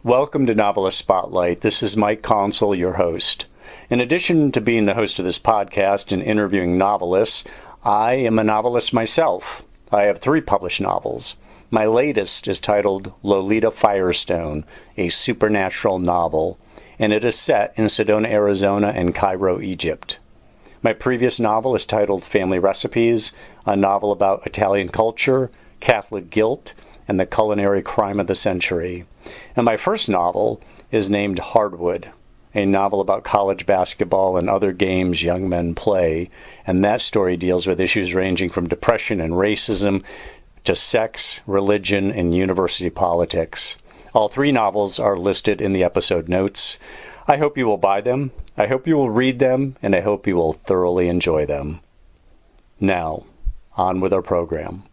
Welcome to Novelist Spotlight. This is Mike Consul, your host. In addition to being the host of this podcast and interviewing novelists, I am a novelist myself. I have 3 published novels. My latest is titled Lolita Firestone, a supernatural novel, and it is set in Sedona, Arizona and Cairo, Egypt. My previous novel is titled Family Recipes, a novel about Italian culture, Catholic guilt, and the culinary crime of the century. And my first novel is named Hardwood, a novel about college basketball and other games young men play. And that story deals with issues ranging from depression and racism to sex, religion, and university politics. All 3 novels are listed in the episode notes. I hope you will buy them, I hope you will read them, and I hope you will thoroughly enjoy them. Now, on with our program.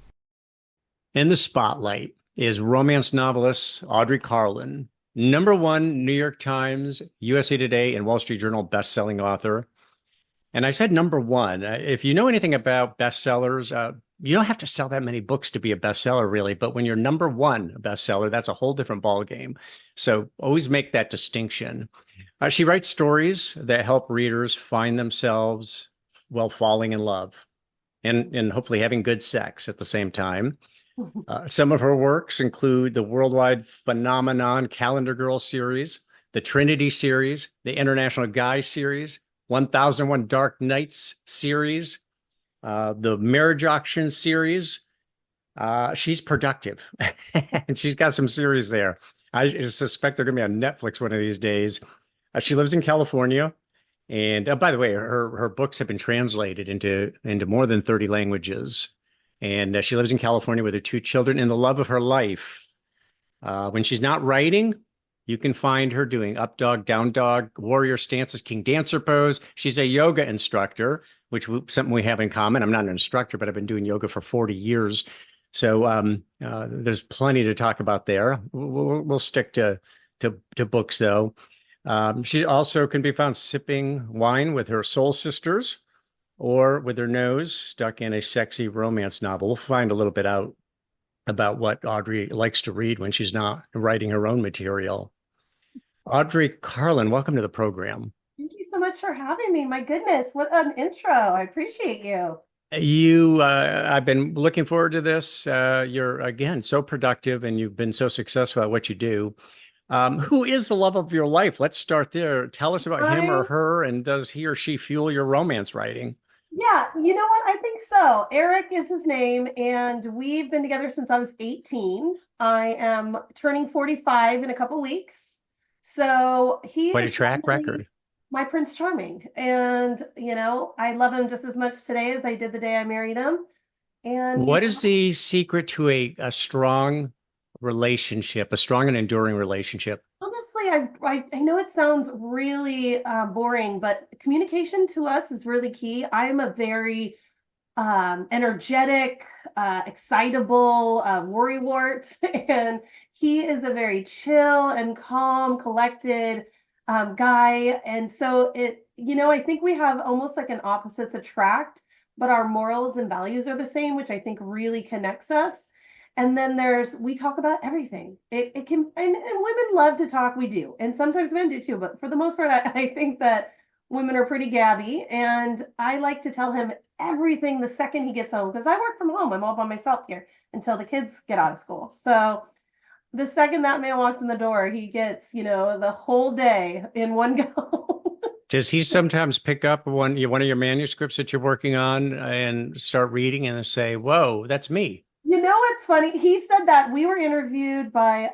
In the spotlight is romance novelist Audrey Carlan, #1 New York Times, USA Today, and Wall Street Journal bestselling author. And I said #1. If you know anything about bestsellers, you don't have to sell that many books to be a bestseller, really. But when you're #1 bestseller, that's a whole different ballgame. So always make that distinction. She writes stories that help readers find themselves while falling in love and hopefully having good sex at the same time. Some of her works include the worldwide phenomenon Calendar Girl series, the Trinity series, the International Guy series, 1001 Dark Nights series, the Marriage Auction series. She's productive, and she's got some series there. I suspect they're going to be on Netflix one of these days. She lives in California, and by the way, her books have been translated into more than 30 languages. And she lives in California with her 2 children and the love of her life. When she's not writing, you can find her doing up dog, down dog, warrior stances, king dancer pose. She's a yoga instructor, which something we have in common. I'm not an instructor, but I've been doing yoga for 40 years. So there's plenty to talk about there. We'll stick to books, though. She also can be found sipping wine with her soul sisters, or with her nose stuck in a sexy romance novel. We'll find a little bit out about what Audrey likes to read when she's not writing her own material. Audrey Carlan, welcome to the program. Thank you so much for having me. My goodness, what an intro. I appreciate you. I've been looking forward to this. You're, again, so productive, and you've been so successful at what you do. Who is the love of your life? Let's start there. Tell us about him or her, and does he or she fuel your romance writing? Yeah, you know what? I think so. Eric is his name, and we've been together since I was 18. I am turning 45 in a couple weeks. So he Quite a is track definitely record. my Prince Charming. And, I love him just as much today as I did the day I married him. And, What is the secret to a strong relationship, a strong and enduring relationship? honestly, I know it sounds really boring, but communication to us is really key. I am a very energetic, excitable worrywart, and he is a very chill and calm, collected guy. And so I think we have almost like an opposites attract, but our morals and values are the same, which I think really connects us. And then we talk about everything. It can, and women love to talk. We do. And sometimes men do too. But for the most part, I think that women are pretty gabby. And I like to tell him everything the second he gets home, because I work from home. I'm all by myself here until the kids get out of school. So the second that man walks in the door, he gets, the whole day in one go. Does he sometimes pick up one of your manuscripts that you're working on and start reading and say, whoa, that's me? What's funny? He said that we were interviewed by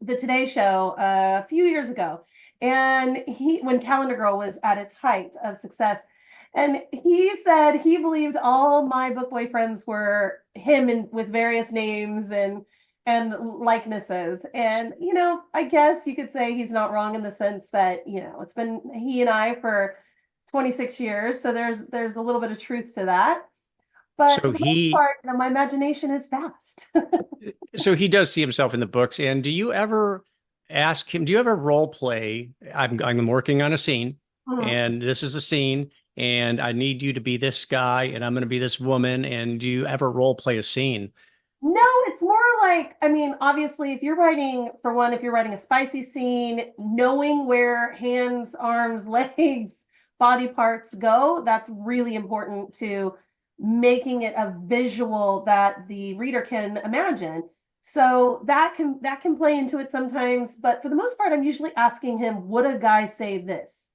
the Today Show a few years ago, and when Calendar Girl was at its height of success, and he said he believed all my book boyfriends were him with various names and likenesses. And I guess you could say he's not wrong in the sense that it's been he and I for 26 years, so there's a little bit of truth to that. But So for the most part, my imagination is vast. So he does see himself in the books. And do you ever ask him, do you ever role play? I'm working on a scene, and this is a scene, and I need you to be this guy, and I'm going to be this woman. And do you ever role play a scene? No, it's It's more like, I mean, obviously, if you're writing, for one, if you're writing a spicy scene, knowing where hands, arms, legs, body parts go, that's really important to making it a visual that the reader can imagine. So that can play into it sometimes, but for the most part, I'm usually asking him, would a guy say this?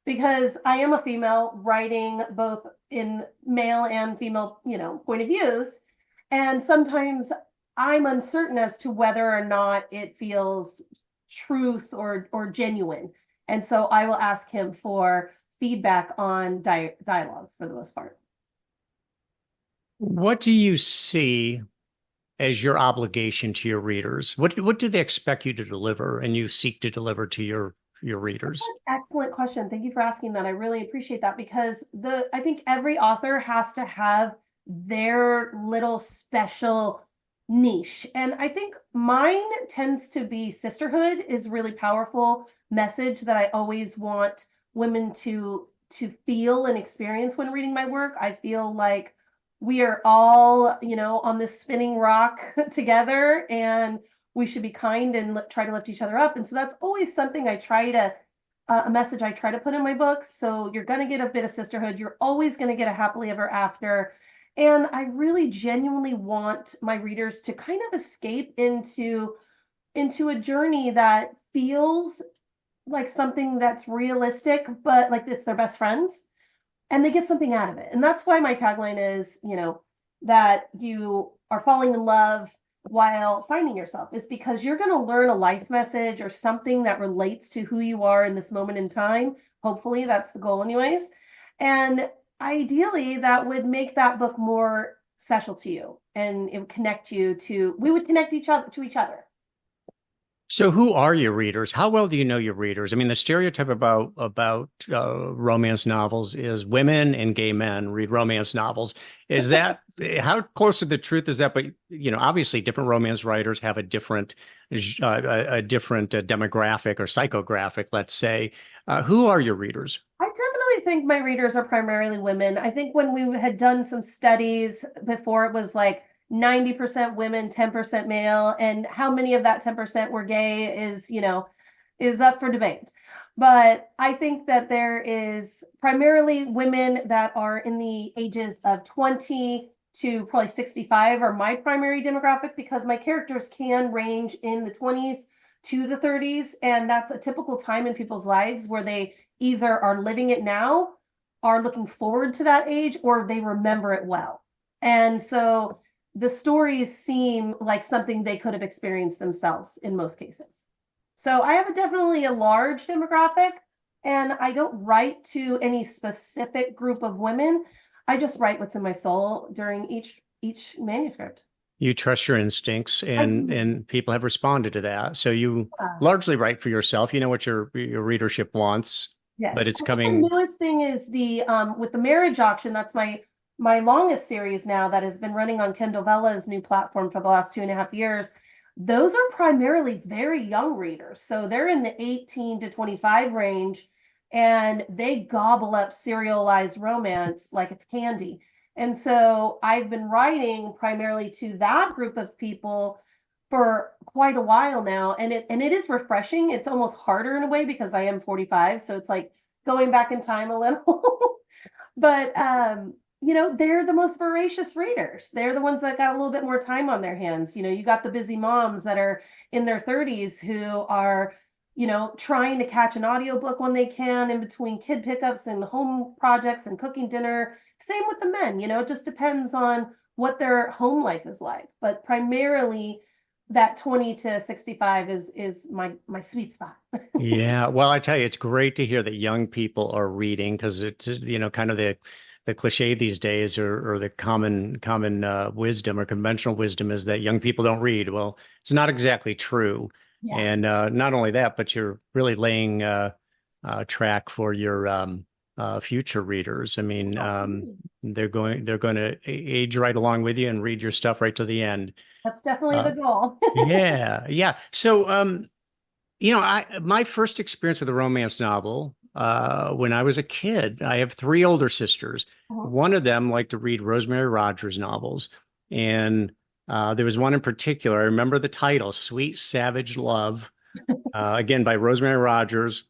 Because I am a female writing both in male and female, point of views. And sometimes I'm uncertain as to whether or not it feels truth or genuine. And so I will ask him for feedback on dialogue for the most part. What do you see as your obligation to your readers? What do they expect you to deliver and you seek to deliver to your readers? Excellent question. Thank you for asking that. I really appreciate that because I think every author has to have their little special niche. And I think mine tends to be sisterhood is really powerful message that I always want women to feel and experience when reading my work. I feel like we are all, on this spinning rock together, and we should be kind and try to lift each other up. And so that's always something a message I try to put in my books. So you're going to get a bit of sisterhood. You're always going to get a happily ever after. And I really genuinely want my readers to kind of escape into a journey that feels like something that's realistic, but like it's their best friends and they get something out of it. And that's why my tagline is, that you are falling in love while finding yourself, is because you're going to learn a life message or something that relates to who you are in this moment in time. Hopefully that's the goal anyways. And ideally that would make that book more special to you, and it would connect you we would connect each other to each other. So who are your readers? How well do you know your readers? I mean, the stereotype about romance novels is women and gay men read romance novels. Is that how close to the truth is that? But obviously, different romance writers have a different demographic or psychographic. Let's say, who are your readers? I definitely think my readers are primarily women. I think when we had done some studies before, it was like 90% women, 10% male, and how many of that 10% were gay is up for debate. But I think that there is primarily women that are in the ages of 20 to probably 65 are my primary demographic, because my characters can range in the 20s to the 30s. And that's a typical time in people's lives where they either are living it now, are looking forward to that age, or they remember it well. And so the stories seem like something they could have experienced themselves in most cases. So I have definitely a large demographic, and I don't write to any specific group of women. I just write what's in my soul during each manuscript. You trust your instincts, and people have responded to that. So you largely write for yourself. You know what your readership wants, yes. But it's coming. The newest thing is the with the marriage auction. That's my longest series now, that has been running on Kindle Vella's new platform for the last 2.5 years. Those are primarily very young readers. So they're in the 18 to 25 range, and they gobble up serialized romance like it's candy. And so I've been writing primarily to that group of people for quite a while now. And it is refreshing. It's almost harder in a way because I am 45. So it's like going back in time a little. But they're the most voracious readers. They're the ones that got a little bit more time on their hands. You got the busy moms that are in their 30s who are, trying to catch an audiobook when they can in between kid pickups and home projects and cooking dinner. Same with the men, it just depends on what their home life is like. But primarily that 20 to 65 is my sweet spot. Yeah. Well, I tell you, it's great to hear that young people are reading, because it's, kind of the cliche these days, or the common wisdom or conventional wisdom is that young people don't read. Well, it's not exactly true. Yeah. And not only that, but you're really laying track for your future readers. I mean, they're going to age right along with you and read your stuff right to the end. That's definitely the goal. Yeah. So, my first experience with a romance novel, when I was a kid, I have 3 older sisters. Uh-huh. One of them liked to read Rosemary Rogers novels, and There was one in particular. I remember the title, Sweet Savage Love, again by Rosemary Rogers.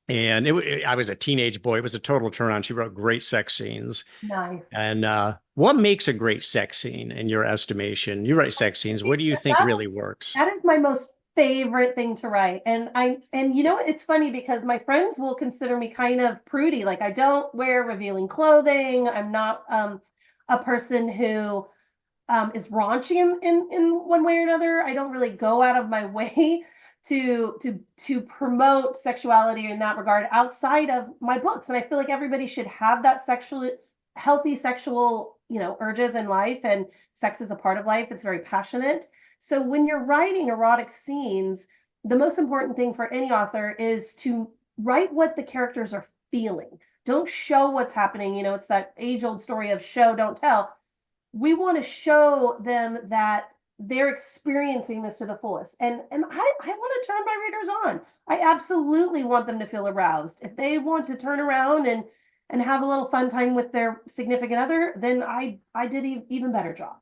And I was a teenage boy. It was a total turn on. She wrote great sex scenes. Nice. And what makes a great sex scene in your estimation? You write sex scenes. What do you think really works? That is my most favorite thing to write. And you know, it's funny because my friends will consider me kind of prudy. Like I don't wear revealing clothing. I'm not a person who is raunchy in one way or another. I don't really go out of my way to promote sexuality in that regard outside of my books. And I feel like everybody should have that healthy sexual, urges in life, and sex is a part of life. It's very passionate. So when you're writing erotic scenes, the most important thing for any author is to write what the characters are feeling. Don't show what's happening. It's that age-old story of show, don't tell. We want to show them that they're experiencing this to the fullest. And I want to turn my readers on. I absolutely want them to feel aroused. If they want to turn around and have a little fun time with their significant other, then I did even better job,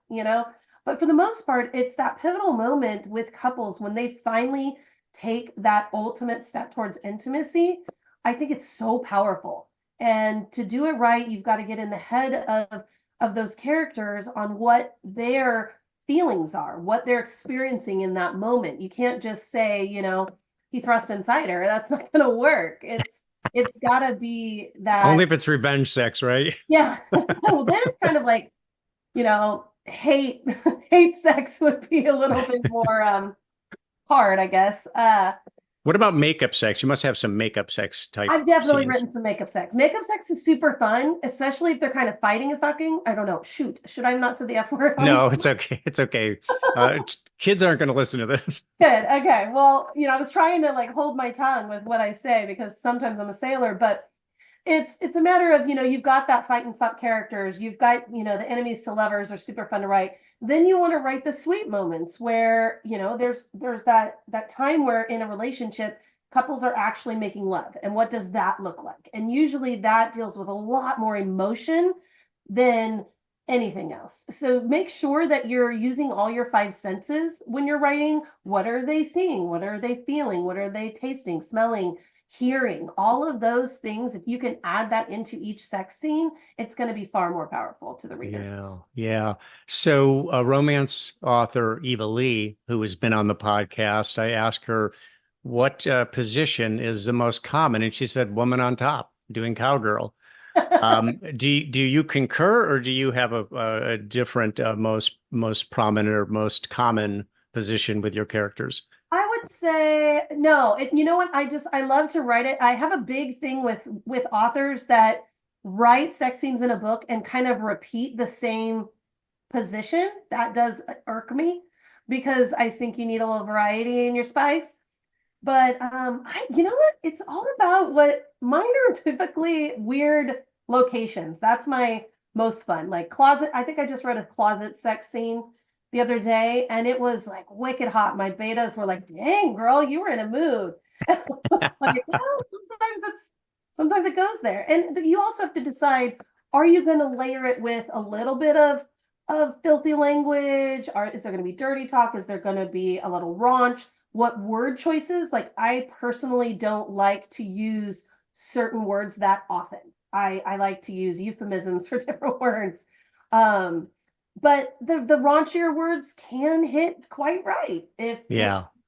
But for the most part, it's that pivotal moment with couples when they finally take that ultimate step towards intimacy. I think it's so powerful. And to do it right, you've got to get in the head of those characters on what their feelings are, what they're experiencing in that moment. You can't just say, he thrust inside her. That's not going to work. It's got to be that. Only if it's revenge sex, right? Yeah. Well, then it's kind of like, hate sex would be a little bit more hard, I guess. What about makeup sex? You must have some makeup sex type. I've definitely scenes. written some makeup sex. Makeup sex is super fun, especially if they're kind of fighting and fucking. I don't know. Shoot, should I not say the F word? No, it's okay. It's okay. Kids aren't going to listen to this. Good. Okay. Well, I was trying to hold my tongue with what I say because sometimes I'm a sailor, but it's a matter of, you've got that fight and fuck characters. You've got, the enemies to lovers are super fun to write. Then you want to write the sweet moments where, there's that time where in a relationship, couples are actually making love. And what does that look like? And usually that deals with a lot more emotion than anything else. So make sure that you're using all your five senses when you're writing. What are they seeing? What are they feeling? What are they tasting, smelling, hearing? All of those things, if you can add that into each sex scene, it's going to be far more powerful to the reader. Yeah. So romance author Eva Lee, who has been on the podcast, I asked her what position is the most common, and she said woman on top doing cowgirl. Do you concur, or do you have a different most prominent or most common position with your characters? I would say no. You know what? I love to write it. I have a big thing with authors that write sex scenes in a book and kind of repeat the same position. That does irk me because I think you need a little variety in your spice. But you know what? It's all about what mine are typically weird locations. That's my most fun. Like closet. I think I just read a closet sex scene the other day, and it was wicked hot. My betas were like, "Dang, girl, you were in a mood." Like, well, sometimes it goes there, and you also have to decide: are you going to layer it with a little bit of filthy language? Is there going to be dirty talk? Is there going to be a little raunch? What word choices? Like, I personally don't like to use certain words that often. I like to use euphemisms for different words. But the raunchier words can hit quite right.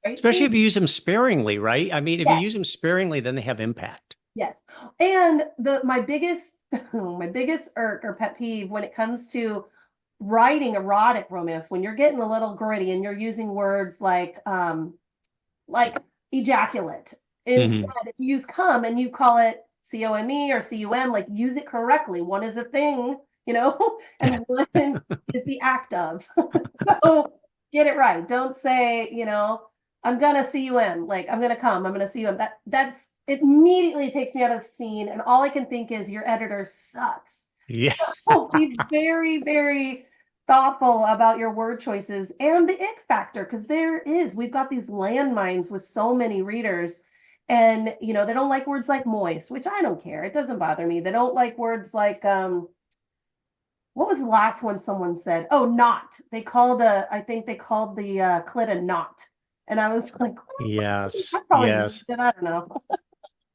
Especially if you use them sparingly, right? I mean, if Yes. you use them sparingly, then they have impact. Yes. And my biggest irk or pet peeve when it comes to writing erotic romance, when you're getting a little gritty and you're using words like ejaculate. Instead, if you use come and you call it COME or CUM, use it correctly. One is a thing, and one is the act of. So get it right. Don't say, I'm gonna CUM, I'm gonna come, I'm gonna CUM. That's immediately takes me out of the scene, and all I can think is your editor sucks. Yeah. So be very, very thoughtful about your word choices and the ick factor, because we've got these landmines with so many readers, and they don't like words like moist, which I don't care. It doesn't bother me. They don't like words like what was the last one someone said? Oh, knot. I think they called the clit a knot. And I was like, Yes. I probably Yes. used it. I don't know.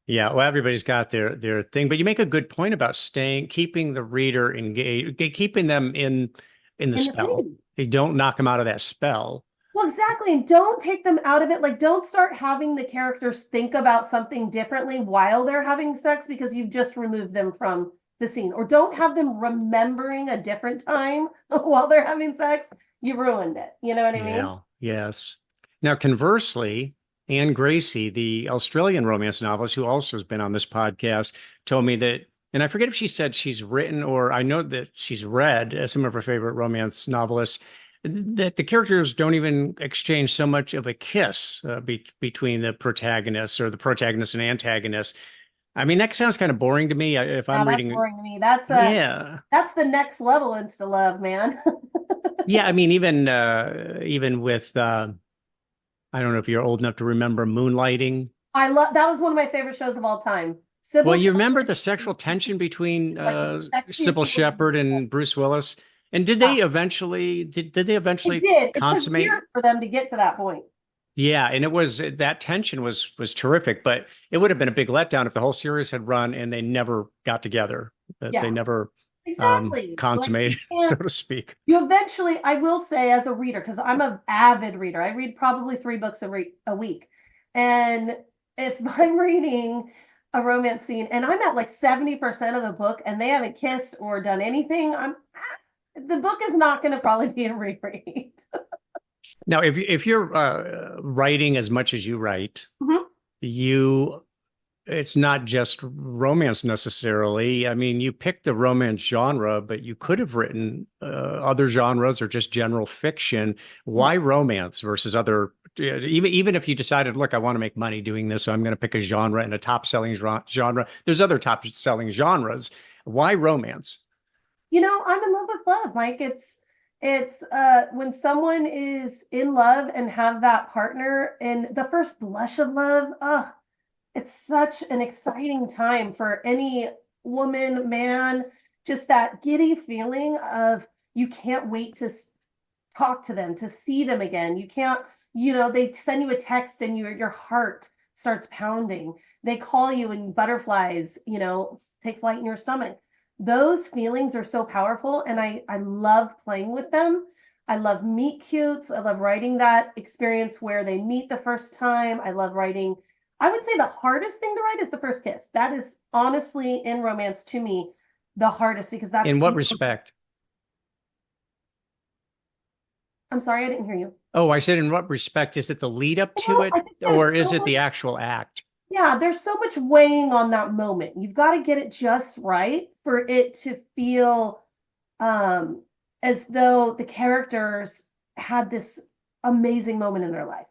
Yeah, well, everybody's got their thing, but you make a good point about keeping the reader engaged, keeping them in the In the spell. scene. You don't knock them out of that spell. Well, exactly. And don't take them out of it. Like, don't start having the characters think about something differently while they're having sex because you've just removed them from the scene. Or don't have them remembering a different time while they're having sex. You ruined it. You know what I mean? Yeah, yes. Now, conversely, Anne Gracie, the Australian romance novelist who also has been on this podcast, told me that, and I forget if she said she's written or I know that she's read some of her favorite romance novelists, that the characters don't even exchange so much of a kiss between the protagonists or the protagonist and antagonist. I mean, that sounds kind of boring to me if I'm That's reading. boring to me. Yeah. That's the next level insta love, man. Yeah, I mean, even with I don't know if you're old enough to remember Moonlighting. I love that was one of my favorite shows of all time. Well, Sybil you remember Shepherd the sexual tension between is like the sexiest Sybil Shepherd and Bruce Willis? And did yeah, they eventually did they it eventually did. It took consummate? years for them to get to that point. Yeah, and it was that tension was terrific, but it would have been a big letdown if the whole series had run and they never got together, that they Yeah, never exactly. Like consummated, so to speak. you eventually, I will say, as a reader, because I'm an avid reader, I read probably 3 books a week. And if I'm reading a romance scene and I'm at like 70% of the book and they haven't kissed or done anything, the book is not going to probably be a reread. Now, if you're writing as much as you write, Mhm. you it's not just romance necessarily. I mean, you picked the romance genre, but you could have written other genres or just general fiction. Why romance versus other? Even if you decided, look, I want to make money doing this, so I'm going to pick a genre and a top selling genre. There's other top selling genres. Why romance? I'm in love with love, Mike. It's when someone is in love and have that partner and the first blush of love, it's such an exciting time for any woman, man, just that giddy feeling of you can't wait to talk to them, to see them again. You can't, they send you a text and your heart starts pounding. They call you and butterflies, take flight in your stomach. Those feelings are so powerful and I love playing with them. I love meet cutes. I love writing that experience where they meet the first time. I love writing. I would say the hardest thing to write is the first kiss. That is honestly in romance to me the hardest because that's In what respect? I'm sorry, I didn't hear you. Oh, I said, in what respect? Is it the lead up to it, or is it the actual act? Yeah, there's so much weighing on that moment. You've got to get it just right for it to feel as though the characters had this amazing moment in their life.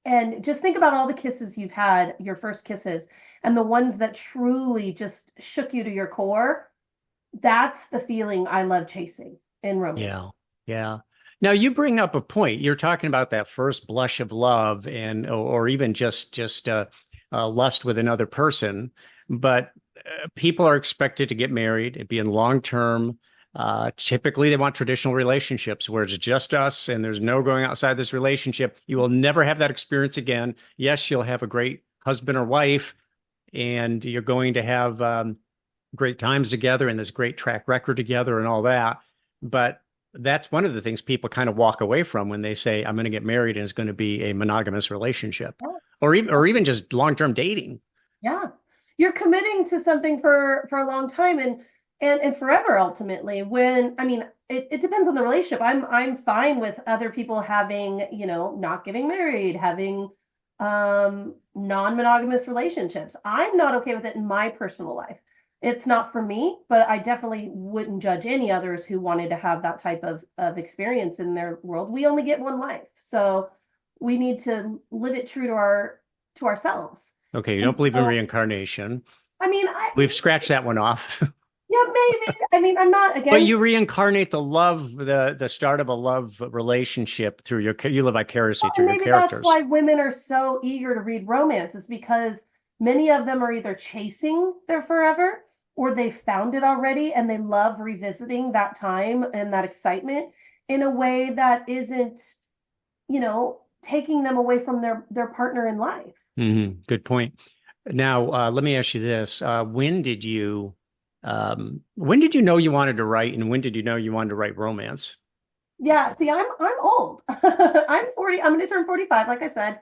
And just think about all the kisses you've had, your first kisses, and the ones that truly just shook you to your core. That's the feeling I love chasing in romance. Yeah, yeah. Now you bring up a point. You're talking about that first blush of love, and or even just lust with another person. But people are expected to get married, it be in long term. Typically, they want traditional relationships where it's just us and there's no going outside this relationship. You will never have that experience again. Yes, you'll have a great husband or wife, and you're going to have great times together and this great track record together and all that. But that's one of the things people kind of walk away from when they say, I'm going to get married and it's going to be a monogamous relationship, or even just long-term dating. Yeah. You're committing to something for a long time and forever ultimately. It depends on the relationship. I'm fine with other people having, not getting married, having non-monogamous relationships. I'm not okay with it in my personal life. It's not for me, but I definitely wouldn't judge any others who wanted to have that type of experience in their world. We only get one life. So we need to live it true to ourselves. Okay, you don't believe in reincarnation. We've scratched that one off. Yeah, maybe. I'm not again. But you reincarnate the love, the start of a love relationship through you live vicariously through your characters. That's why women are so eager to read romance, is because many of them are either chasing their forever or they found it already and they love revisiting that time and that excitement in a way that isn't, taking them away from their partner in life. Good point. Now, let me ask you this. When did you know you wanted to write, and when did you know you wanted to write romance? Yeah, see, I'm old. I'm 40. I'm going to turn 45, like I said.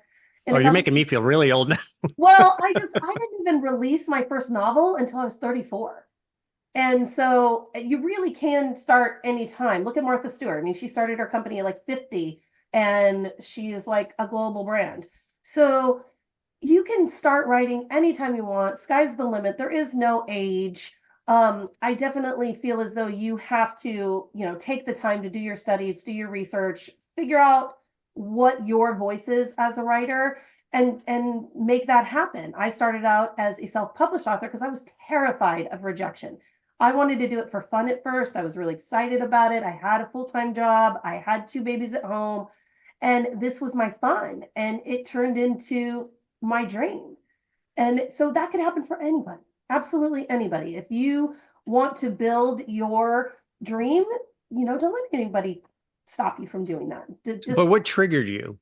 Oh, you're making me feel really old now. Well, I didn't even release my first novel until I was 34. And so you really can start anytime. Look at Martha Stewart. I mean, she started her company at like 50 and she is like a global brand. So you can start writing anytime you want. Sky's the limit. There is no age. I definitely feel as though you have to, take the time to do your studies, do your research, figure out what your voice is as a writer and make that happen. I started out as a self-published author because I was terrified of rejection. I wanted to do it for fun at first. I was really excited about it. I had a full-time job. I had 2 babies at home, and this was my fun, and it turned into my dream. And so that could happen for anybody, absolutely anybody. If you want to build your dream, don't let anybody stop you from doing that. But what triggered you?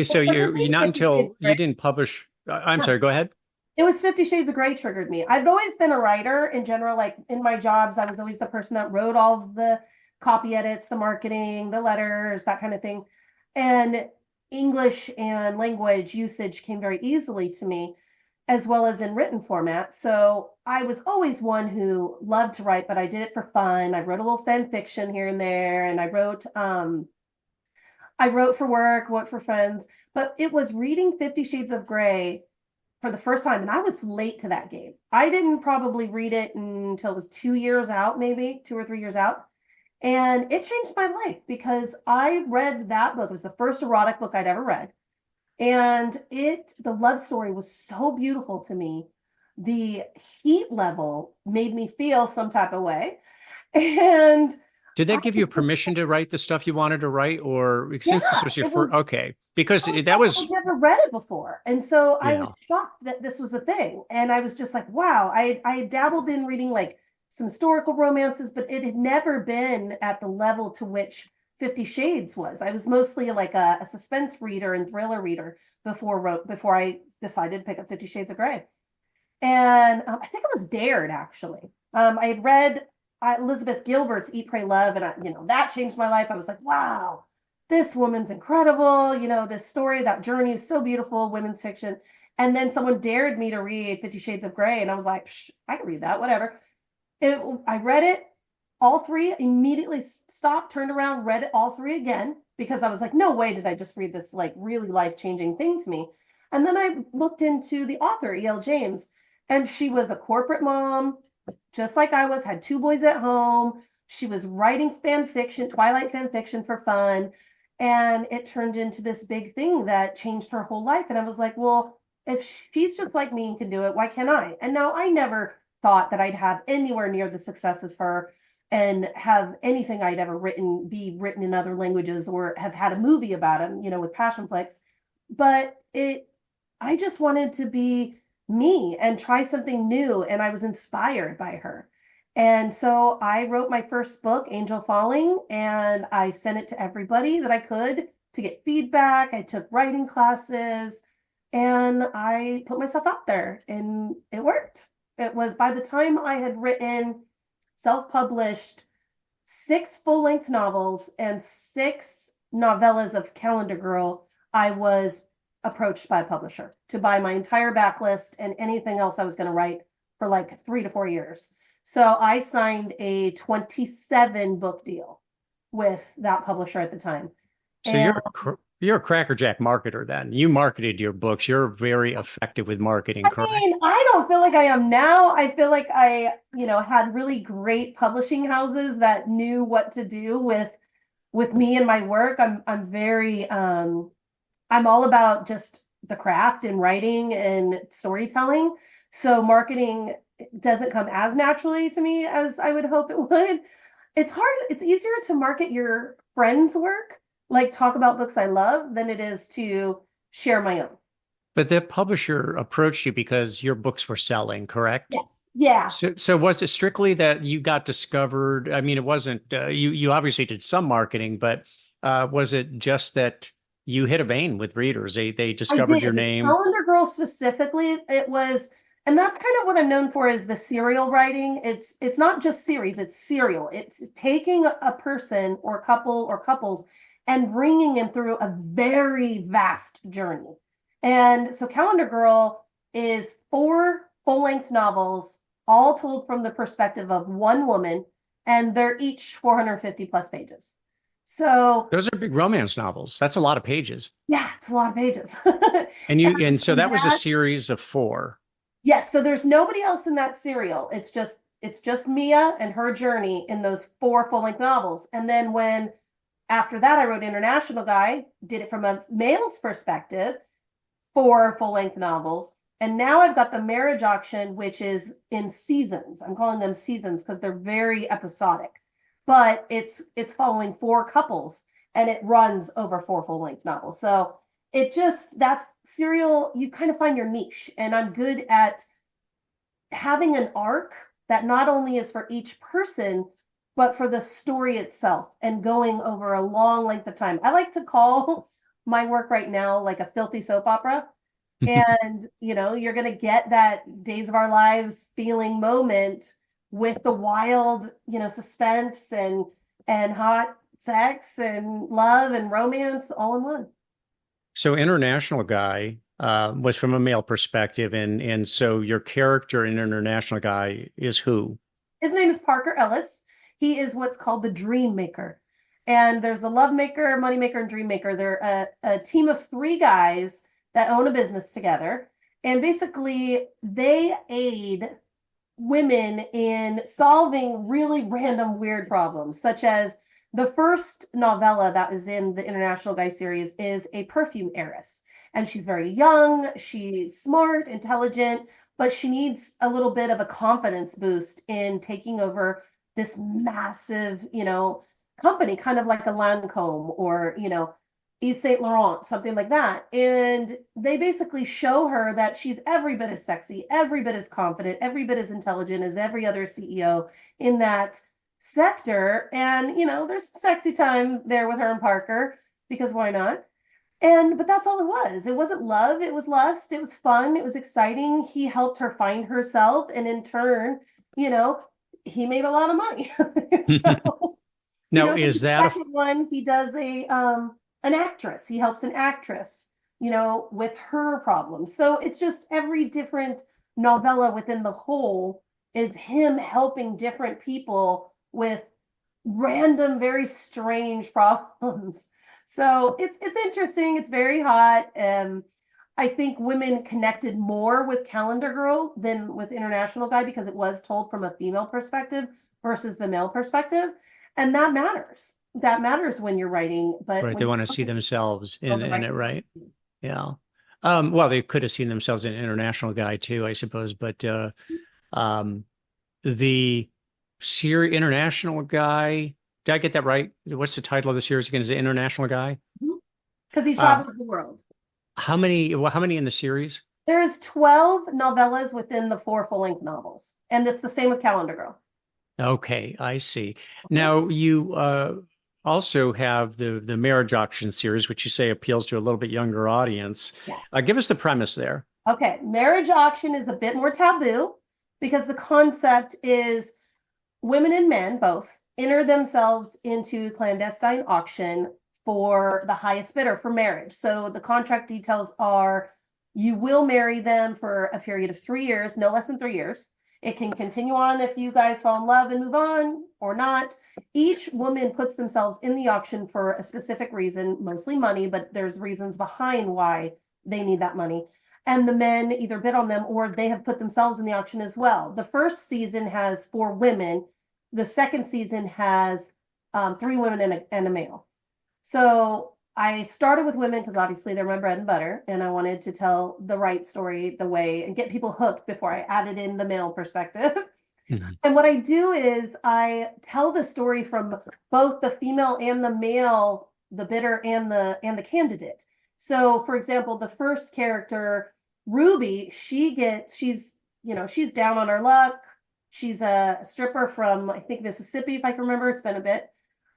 So you not until you didn't publish. I'm sorry, go ahead. It was 50 Shades of Grey triggered me. I've always been a writer in general. Like in my jobs, I was always the person that wrote all of the copy edits, the marketing, the letters, that kind of thing. And English and language usage came very easily to me, as well as in written format. So I was always one who loved to write, but I did it for fun. I wrote a little fan fiction here and there, and I wrote for work, wrote for friends. But it was reading 50 Shades of Grey for the first time, and I was late to that game. I didn't probably read it until it was 2 years out, maybe 2 or 3 years out. And it changed my life because I read that book. It was the first erotic book I'd ever read. And the love story was so beautiful to me. The heat level made me feel some type of way. And did that give you permission to write the stuff you wanted to write, or since this was your first? Okay, because that was I've never read it before, and so I was shocked that this was a thing. And I was just like, wow. I had dabbled in reading like some historical romances, but it had never been at the level to which 50 Shades was. I was mostly like a suspense reader and thriller reader before I decided to pick up 50 Shades of Grey. And I think it was Dared, actually. I had read Elizabeth Gilbert's Eat, Pray, Love, and that changed my life. I was like, wow, this woman's incredible. This story, that journey is so beautiful, women's fiction. And then someone dared me to read 50 Shades of Grey, and I was like, I can read that, whatever. I read it, all 3, immediately stopped, turned around, read it all 3 again, because I was like, no way did I just read this like really life-changing thing to me. And then I looked into the author, E.L. James, and she was a corporate mom, just like I was, had 2 boys at home. She was writing fan fiction, Twilight fan fiction for fun. And it turned into this big thing that changed her whole life. And I was like, well, if she's just like me and can do it, why can't I? And now I never thought that I'd have anywhere near the success as her and have anything I'd ever written be written in other languages or have had a movie about him, with Passionflix. But I just wanted to be me and try something new. And I was inspired by her. And so I wrote my first book, Angel Falling, and I sent it to everybody that I could to get feedback. I took writing classes and I put myself out there, and it worked. It was, by the time I had written, self-published 6 full-length novels and 6 novellas of Calendar Girl, I was approached by a publisher to buy my entire backlist and anything else I was going to write for like 3 to 4 years. So I signed a 27 book deal with that publisher at the time. So you're a crackerjack marketer then. You marketed your books. You're very effective with marketing, correct? I mean, I don't feel like I am now. I feel like I, had really great publishing houses that knew what to do with me and my work. I'm very I'm all about just the craft and writing and storytelling. So marketing doesn't come as naturally to me as I would hope it would. It's hard. It's easier to market your friends' work, like talk about books I love, than it is to share my own. But the publisher approached you because your books were selling, correct? Yes. Yeah. So was it strictly that you got discovered? I mean, it wasn't you obviously did some marketing, but was it just that you hit a vein with readers? They I discovered your did. The name. Calendar Girl specifically, it was, and that's kind of what I'm known for is the serial writing. It's not just series, it's serial. It's taking a person or couple or couples and bringing them through a very vast journey. And so Calendar Girl is 4 full-length novels, all told from the perspective of one woman, and they're each 450 plus pages. So Those are big romance novels. That's a lot of pages. yeah, it's a lot of pages. And so that was a that, series of 4. yes, so there's nobody else in that serial. It's just Mia and her journey in those 4 full-length novels. And then when after that I wrote International Guy, did it from a male's perspective, 4 full-length novels. And now I've got the Marriage Auction, which is in seasons. I'm calling them seasons because they're very episodic. But it's following 4 couples and it runs over 4 full-length novels. So that's serial, you kind of find your niche. And I'm good at having an arc that not only is for each person, but for the story itself and going over a long length of time. I like to call my work right now like a filthy soap opera. And, you're going to get that Days of Our Lives feeling moment with the wild, suspense and hot sex and love and romance all in one. So International Guy was from a male perspective, and so your character in International Guy is who? His name is Parker Ellis. He is what's called the dream maker. And there's the love maker, money maker, and dream maker. They're a team of 3 guys that own a business together. And basically, they aid women in solving really random, weird problems, such as the first novella that is in the International Guy series is a perfume heiress. And she's very young, she's smart, intelligent, but she needs a little bit of a confidence boost in taking over this massive, company, kind of like a Lancome or, Yves Saint Laurent, something like that. And they basically show her that she's every bit as sexy, every bit as confident, every bit as intelligent as every other CEO in that sector. And, there's sexy time there with her and Parker, because why not? But that's all it was. It wasn't love, it was lust, it was fun, it was exciting. He helped her find herself, and in turn, he made a lot of money. So, Now, is the that second one, he does an actress. He helps an actress, with her problems. So it's just every different novella within the whole is him helping different people with random, very strange problems. So it's interesting. It's very hot. I think women connected more with Calendar Girl than with International Guy because it was told from a female perspective versus the male perspective. And that matters. That matters when you're writing. But right? They want to see themselves in it, right? Yeah. Well, they could have seen themselves in International Guy too, I suppose. But the series International Guy, did I get that right? What's the title of the series again? Is it International Guy? Because he travels the world. How many in the series? There's 12 novellas within the 4 full-length novels. And it's the same with Calendar Girl. Okay, I see. Now, you also have the Marriage Auction series, which you say appeals to a little bit younger audience. Yeah. Give us the premise there. Okay, Marriage Auction is a bit more taboo because the concept is women and men both enter themselves into clandestine auction for the highest bidder for marriage. So the contract details are you will marry them for a period of 3 years, no less than 3 years. It can continue on if you guys fall in love and move on or not. Each woman puts themselves in the auction for a specific reason, mostly money, but there's reasons behind why they need that money. And the men either bid on them or they have put themselves in the auction as well. The first season has 4 women. The second season has 3 women and a male. So I started with women because obviously they're my bread and butter, and I wanted to tell the right story the way and get people hooked before I added in the male perspective. Mm-hmm. And what I do is I tell the story from both the female and the male, the bidder and the candidate. So, for example, the first character, Ruby, she's down on her luck. She's a stripper from, I think, Mississippi, if I can remember. It's been a bit.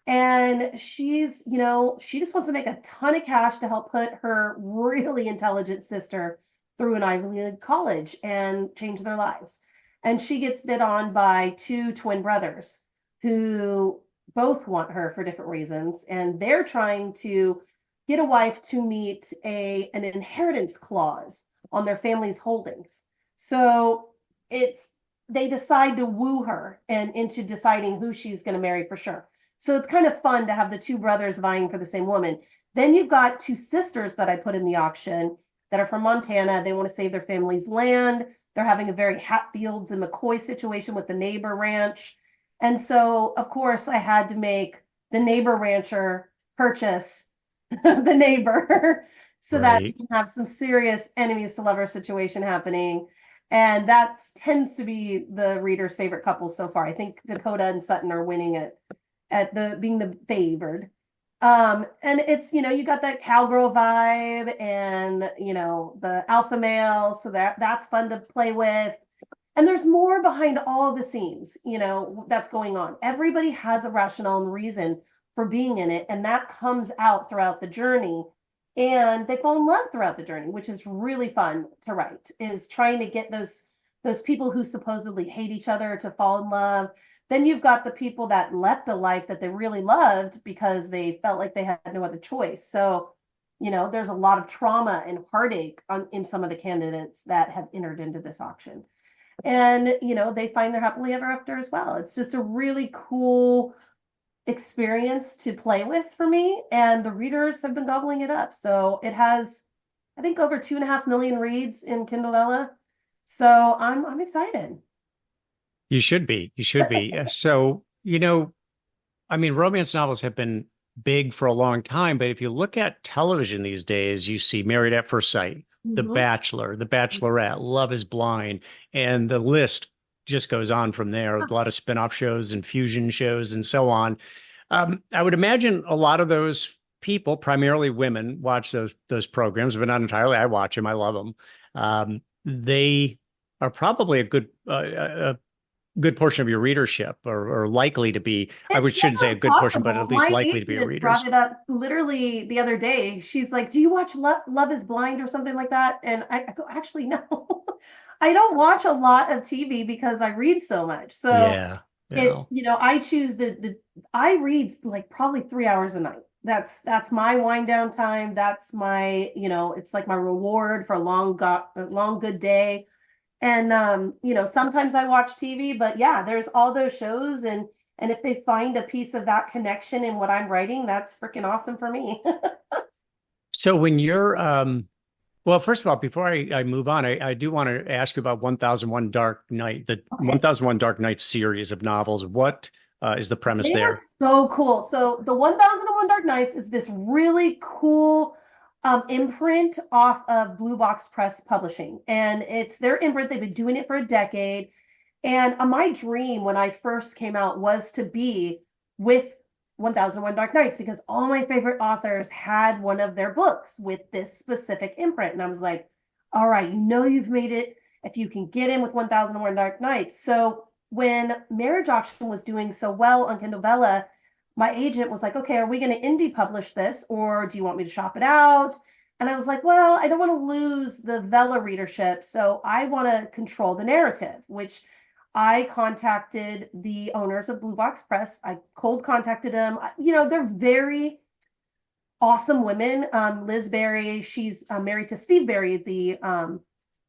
And she just wants to make a ton of cash to help put her really intelligent sister through an Ivy League college and change their lives. And she gets bid on by two twin brothers who both want her for different reasons. And they're trying to get a wife to meet an inheritance clause on their family's holdings. So they decide to woo her and into deciding who she's going to marry for sure. So it's kind of fun to have the two brothers vying for the same woman. Then you've got two sisters that I put in the auction that are from Montana. They want to save their family's land. They're having a very Hatfields and McCoy situation with the neighbor ranch. And so, of course, I had to make the neighbor rancher purchase the neighbor so that we can have some serious enemies to lovers situation happening. And that tends to be the reader's favorite couple so far. I think Dakota and Sutton are winning it at being the favored. And it's, you got that cowgirl vibe and, the alpha male. So that's fun to play with. And there's more behind all the scenes, that's going on. Everybody has a rationale and reason for being in it. And that comes out throughout the journey. And they fall in love throughout the journey, which is really fun to write, is trying to get those people who supposedly hate each other to fall in love. Then you've got the people that left a life that they really loved because they felt like they had no other choice. So, there's a lot of trauma and heartache in some of the candidates that have entered into this auction. And, they find their happily ever after as well. It's just a really cool experience to play with for me. And the readers have been gobbling it up. So it has, I think, over 2.5 million reads in Kindlevella. So I'm excited. You should be. So, romance novels have been big for a long time, but if you look at television these days, you see Married at First Sight, The Bachelor, The Bachelorette, Love is Blind, and the list just goes on from there. A lot of spinoff shows and fusion shows and so on. I would imagine a lot of those people, primarily women, watch those programs, but not entirely. I watch them. I love them. They are probably a good portion of your readership, or likely to be. Shouldn't say a good portion, but at least likely to be a reader. Brought it up literally the other day. She's like, "Do you watch Love is Blind or something like that?" And I go, "Actually, no." I don't watch a lot of TV because I read so much. So yeah. It's, I choose I read like probably 3 hours a night. That's my wind down time. That's my, it's like my reward for a long, good day. And, sometimes I watch TV, but yeah, there's all those shows. And if they find a piece of that connection in what I'm writing, that's freaking awesome for me. So when you're, well, first of all, before I move on, I do want to ask you about 1001 Dark Night, the 1001 Dark Night series of novels. What is the premise there? So cool. So the 1001 Dark Nights is this really cool imprint off of Blue Box Press Publishing. And it's their imprint. They've been doing it for a decade. And my dream when I first came out was to be with 1001 Dark Nights, because all my favorite authors had one of their books with this specific imprint. And I was like, all right, you've made it if you can get in with 1001 Dark Nights. So when Marriage Auction was doing so well on Kindlevella, my agent was like, okay, are we going to indie publish this, or do you want me to shop it out? And I was like, well, I don't want to lose the Vella readership, so I want to control the narrative, which I contacted the owners of Blue Box Press. I cold contacted them. They're very awesome women. Liz Berry, she's married to Steve Berry, the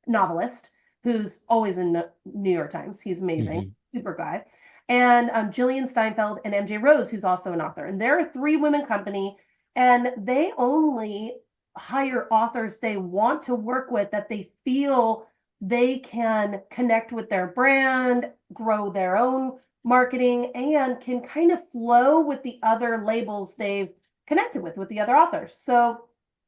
novelist, who's always in New York Times. He's amazing, super guy. And Jillian Steinfeld and MJ Rose, who's also an author. And they're a 3-woman company, and they only hire authors they want to work with, that they feel they can connect with their brand, grow their own marketing, and can kind of flow with the other labels they've connected with the other authors. So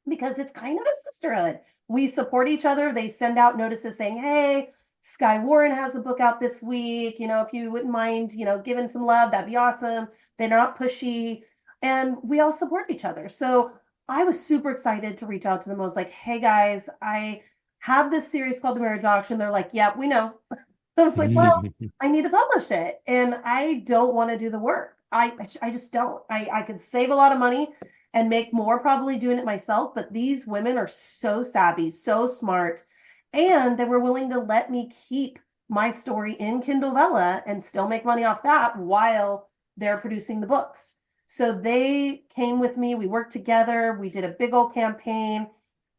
because it's kind of a sisterhood, we support each other. They send out notices saying, hey, Sky Warren has a book out this week. If you wouldn't mind, giving some love, that'd be awesome. They're not pushy, and we all support each other. So I was super excited to reach out to them. I was like, hey guys, I have this series called The Marriage Auction. They're like, yep, we know. I was like, well, I need to publish it. And I don't want to do the work. I just don't. I could save a lot of money and make more probably doing it myself. But these women are so savvy, so smart. And they were willing to let me keep my story in Kindle Vella and still make money off that while they're producing the books. So they came with me. We worked together. We did a big old campaign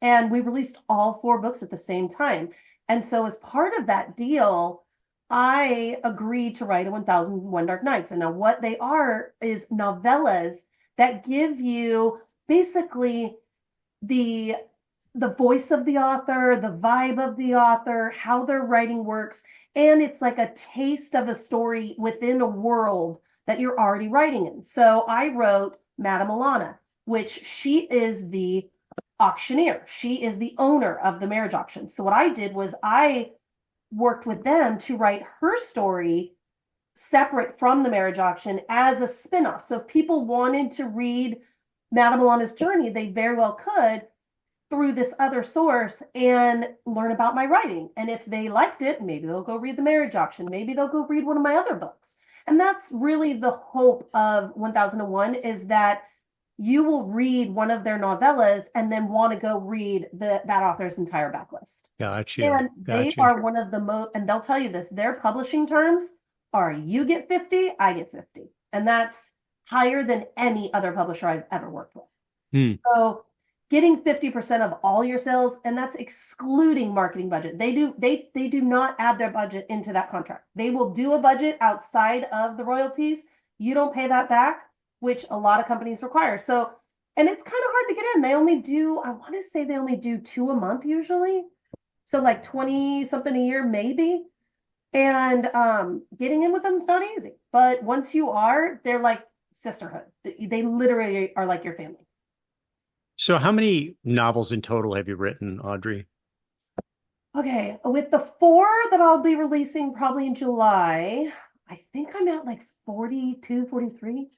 and we released all 4 books at the same time. And so as part of that deal, I agreed to write a 1001 Dark Nights. And now what they are is novellas that give you basically the voice of the author, the vibe of the author, how their writing works. And it's like a taste of a story within a world that you're already writing in. So I wrote Madame Alana, which she is the auctioneer. She is the owner of the marriage auction. So what I did was I worked with them to write her story separate from the marriage auction as a spinoff. So if people wanted to read Madame Alana's journey, they very well could through this other source and learn about my writing. And if they liked it, maybe they'll go read the marriage auction. Maybe they'll go read one of my other books. And that's really the hope of 1001 is that you will read one of their novellas and then want to go read that author's entire backlist. Gotcha. And they are one of the most, and they'll tell you this, their publishing terms are you get 50, I get 50. And that's higher than any other publisher I've ever worked with. So getting 50% of all your sales, and that's excluding marketing budget. They do not add their budget into that contract. They will do a budget outside of the royalties. You don't pay that back, which a lot of companies require. So, and it's kind of hard to get in. They only do, I want to say they only do 2 a month usually. So like 20 something a year, maybe. And getting in with them is not easy. But once you are, they're like sisterhood. They literally are like your family. So how many novels in total have you written, Audrey? Okay, with the 4 that I'll be releasing probably in July, I think I'm at like 42, 43.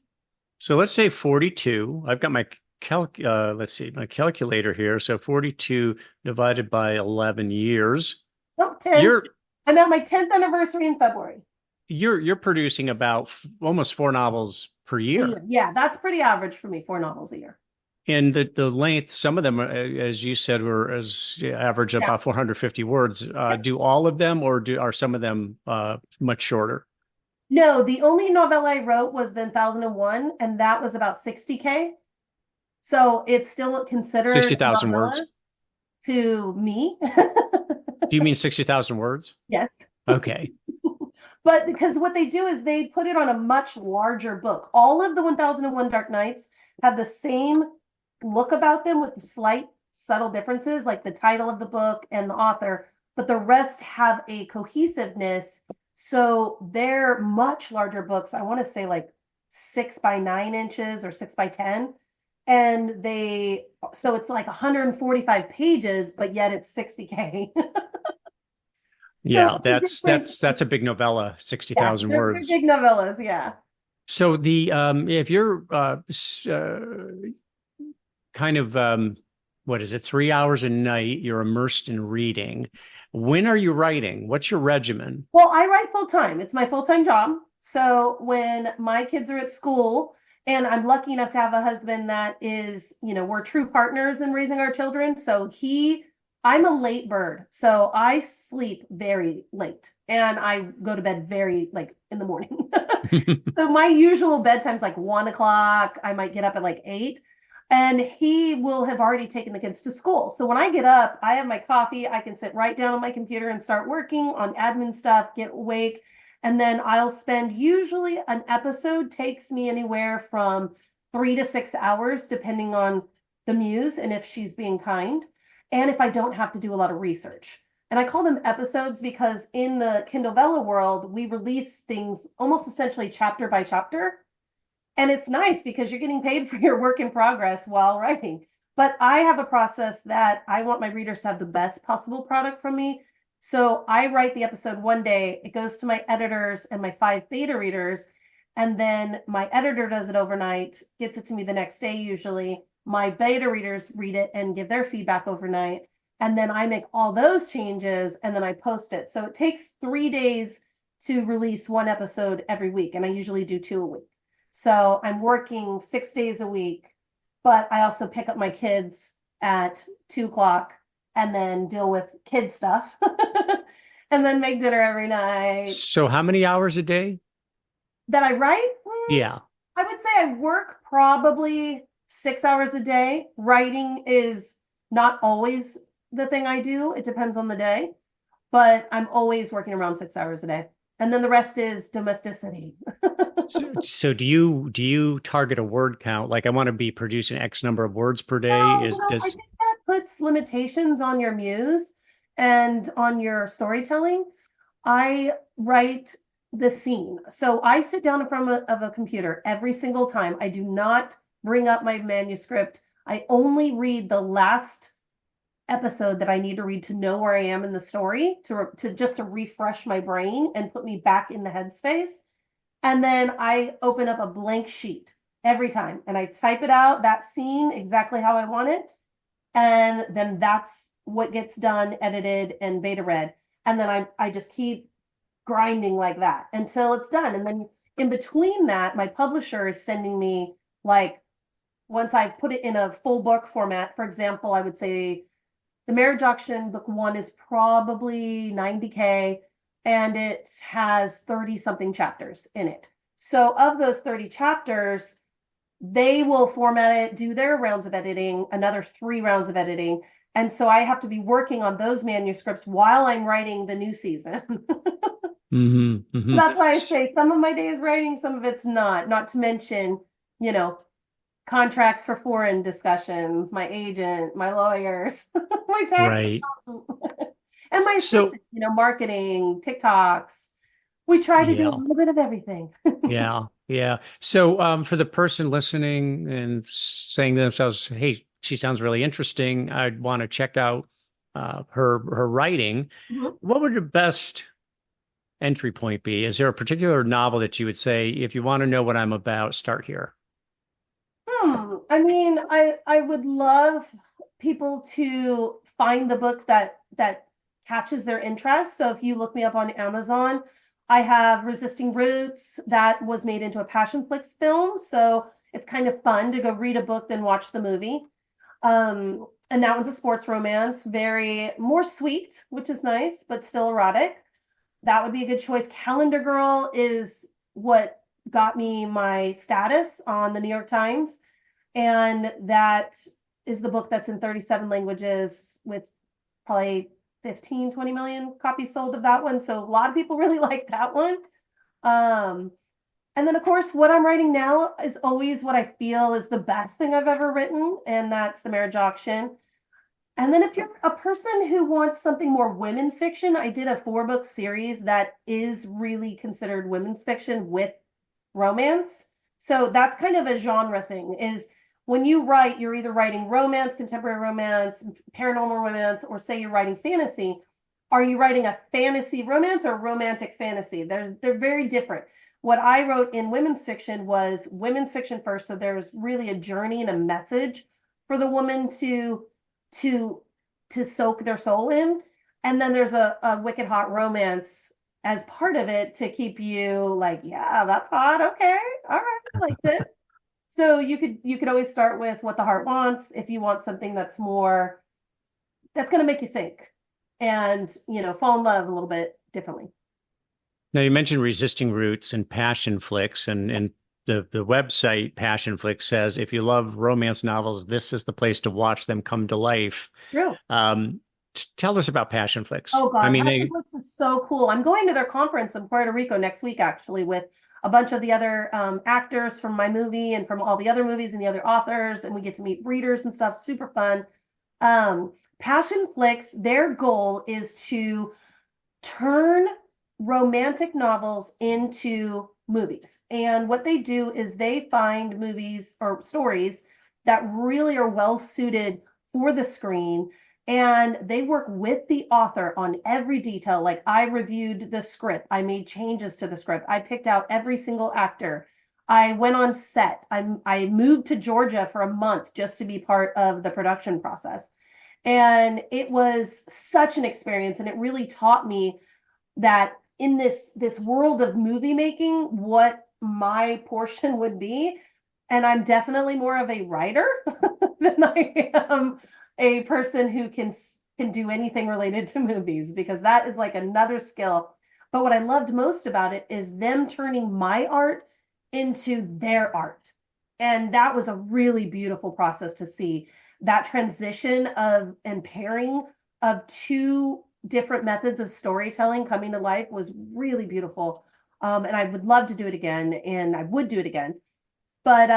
So let's say 42. I've got my my calculator here. So 42 divided by 11 years. Oh, 10. I'm at my 10th anniversary in February. You're producing about almost 4 novels per year. Yeah, that's pretty average for me, 4 novels a year. And the length, some of them, as you said, were average about 450 words. Do all of them, or are some of them much shorter? No, the only novella I wrote was the 1001, and that was about 60K. So it's still considered 60,000 words to me. Do you mean 60,000 words? Yes. Okay. But because what they do is they put it on a much larger book. All of the 1001 Dark Nights have the same look about them with slight subtle differences, like the title of the book and the author, but the rest have a cohesiveness. So they're much larger books. I want to say like 6 by 9 inches or 6 by 10. And so it's like 145 pages, but yet it's 60K. Yeah, so that's a big novella, 60,000 words. Big novellas, yeah. So if you're kind of what is it, 3 hours a night, you're immersed in reading. When are you writing? What's your regimen? Well, I write full time. It's my full-time job. So when my kids are at school, and I'm lucky enough to have a husband that is, we're true partners in raising our children. So I'm a late bird. So I sleep very late and I go to bed very in the morning. So my usual bedtime's like 1 o'clock. I might get up at like 8. And he will have already taken the kids to school. So when I get up, I have my coffee. I can sit right down on my computer and start working on admin stuff, get awake. And then I'll spend, usually an episode takes me anywhere from 3 to 6 hours, depending on the muse and if she's being kind. And if I don't have to do a lot of research. And I call them episodes because in the Kindle Vella world, we release things almost essentially chapter by chapter. And it's nice because you're getting paid for your work in progress while writing. But I have a process that I want my readers to have the best possible product from me. So I write the episode one day, it goes to my editors and my 5 beta readers. And then my editor does it overnight, gets it to me the next day usually. My beta readers read it and give their feedback overnight. And then I make all those changes and then I post it. So it takes 3 days to release one episode every week. And I usually do 2 a week. So I'm working 6 days a week, but I also pick up my kids at 2 o'clock and then deal with kid stuff and then make dinner every night. So how many hours a day? That I write? Yeah. I would say I work probably 6 hours a day. Writing is not always the thing I do. It depends on the day, but I'm always working around 6 hours a day. And then the rest is domesticity. So do you target a word count? Like, I want to be producing X number of words per day. I think that puts limitations on your muse and on your storytelling. I write the scene. So I sit down in front of a computer every single time. I do not bring up my manuscript. I only read the last episode that I need to read to know where I am in the story, to just to refresh my brain and put me back in the headspace. And then I open up a blank sheet every time and I type it out, that scene exactly how I want it. And then that's what gets done, edited, and beta read. And then I just keep grinding like that until it's done. And then in between that, my publisher is sending me, like, once I've put it in a full book format, for example, I would say The Marriage Auction book 1 is probably 90K and it has 30 something chapters in it. So of those 30 chapters, they will format it, do their rounds of editing, another 3 rounds of editing. And so I have to be working on those manuscripts while I'm writing the new season. So that's why I say some of my day is writing, some of it's not to mention, contracts for foreign discussions, my agent, my lawyers, my tax and my marketing, TikToks. We try to do a little bit of everything. Yeah. So for the person listening and saying to themselves, hey, she sounds really interesting, I'd want to check out her writing. What would your best entry point be? Is there a particular novel that you would say, if you want to know what I'm about, start here? I mean, I would love people to find the book that catches their interest. So if you look me up on Amazon, I have Resisting Roots that was made into a Passionflix film. So it's kind of fun to go read a book than watch the movie. And that one's a sports romance, very more sweet, which is nice, but still erotic. That would be a good choice. Calendar Girl is what got me my status on the New York Times. And that is the book that's in 37 languages with probably 15, 20 million copies sold of that one. So a lot of people really like that one. And then, of course, what I'm writing now is always what I feel is the best thing I've ever written. And that's The Marriage Auction. And then if you're a person who wants something more women's fiction, I did a 4-book series that is really considered women's fiction with romance. So that's kind of a genre thing, is when you write, you're either writing romance, contemporary romance, paranormal romance, or say you're writing fantasy. Are you writing a fantasy romance or romantic fantasy? They're very different. What I wrote in women's fiction was women's fiction first. So there's really a journey and a message for the woman to soak their soul in. And then there's a wicked hot romance as part of it to keep you like, yeah, that's hot. Okay. All right. I like this. So you could always start with What the Heart Wants if you want something that's going to make you think and, fall in love a little bit differently. Now, you mentioned Resisting Roots and Passionflix, and the website Passionflix says, if you love romance novels, this is the place to watch them come to life. True. Tell us about Passionflix. Oh, God. Passionflix is so cool. I'm going to their conference in Puerto Rico next week, actually, with a bunch of the other actors from my movie and from all the other movies and the other authors, and we get to meet readers and stuff. Super fun. Passionflix, their goal is to turn romantic novels into movies. And what they do is they find movies or stories that really are well suited for the screen. And they work with the author on every detail. Like, I reviewed the script. I made changes to the script. I picked out every single actor. I went on set. I moved to Georgia for a month just to be part of the production process. And it was such an experience. And it really taught me that in this world of movie making, what my portion would be. And I'm definitely more of a writer than I am a person who can do anything related to movies, because that is like another skill. But what I loved most about it is them turning my art into their art. And that was a really beautiful process to see that transition of and pairing of two different methods of storytelling coming to life was really beautiful. And I would love to do it again, and I would do it again. But